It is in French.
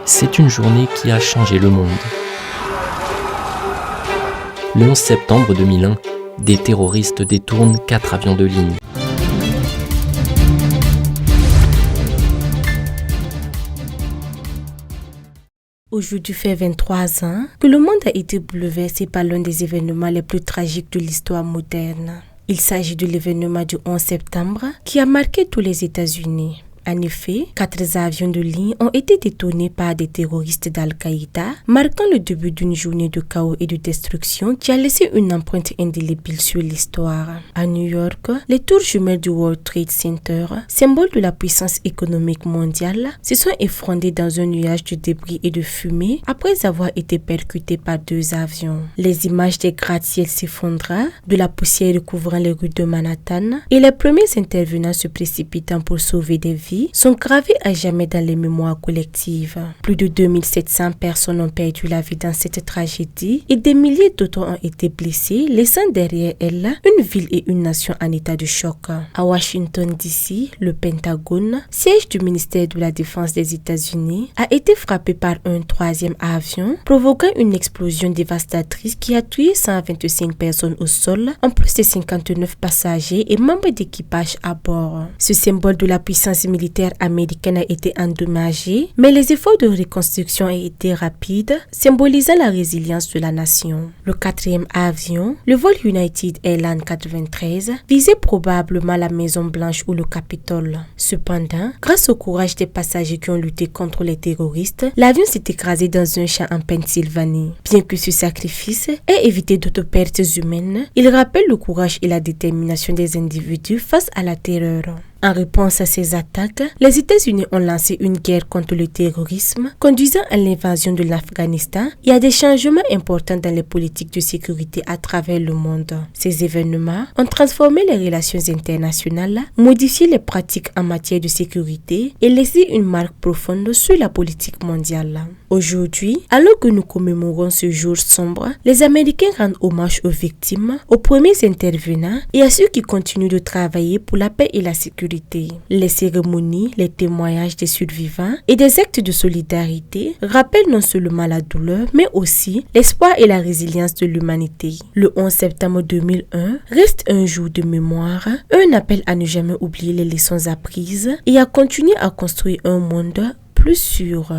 C'est une journée qui a changé le monde. Le 11 septembre 2001, des terroristes détournent 4 avions de ligne. Aujourd'hui fait 23 ans que le monde a été bouleversé par l'un des événements les plus tragiques de l'histoire moderne. Il s'agit de l'événement du 11 septembre qui a marqué tous les États-Unis. En effet, 4 avions de ligne ont été détournés par des terroristes d'Al-Qaïda, marquant le début d'une journée de chaos et de destruction qui a laissé une empreinte indélébile sur l'histoire. À New York, les tours jumelles du World Trade Center, symbole de la puissance économique mondiale, se sont effondrées dans un nuage de débris et de fumée après avoir été percutées par 2 avions. Les images des gratte-ciels s'effondrant, de la poussière recouvrant les rues de Manhattan et les premiers intervenants se précipitant pour sauver des vies sont gravés à jamais dans les mémoires collectives. Plus de 2700 personnes ont perdu la vie dans cette tragédie et des milliers d'autres ont été blessés, laissant derrière elles une ville et une nation en état de choc. À Washington DC, le Pentagone, siège du ministère de la Défense des États-Unis, a été frappé par un 3e avion, provoquant une explosion dévastatrice qui a tué 125 personnes au sol, en plus de 59 passagers et membres d'équipage à bord. Ce symbole de la puissance militaire américaine a été endommagé, mais les efforts de reconstruction ont été rapides, symbolisant la résilience de la nation. Le 4e avion, le vol United Airlines 93, visait probablement la Maison Blanche ou le Capitole. Cependant, grâce au courage des passagers qui ont lutté contre les terroristes, l'avion s'est écrasé dans un champ en Pennsylvanie. Bien que ce sacrifice ait évité d'autres pertes humaines, il rappelle le courage et la détermination des individus face à la terreur. En réponse à ces attaques, les États-Unis ont lancé une guerre contre le terrorisme, conduisant à l'invasion de l'Afghanistan et à des changements importants dans les politiques de sécurité à travers le monde. Ces événements ont transformé les relations internationales, modifié les pratiques en matière de sécurité et laissé une marque profonde sur la politique mondiale. Aujourd'hui, alors que nous commémorons ce jour sombre, les Américains rendent hommage aux victimes, aux premiers intervenants et à ceux qui continuent de travailler pour la paix et la sécurité. Les cérémonies, les témoignages des survivants et des actes de solidarité rappellent non seulement la douleur, mais aussi l'espoir et la résilience de l'humanité. Le 11 septembre 2001 reste un jour de mémoire, un appel à ne jamais oublier les leçons apprises et à continuer à construire un monde plus sûr.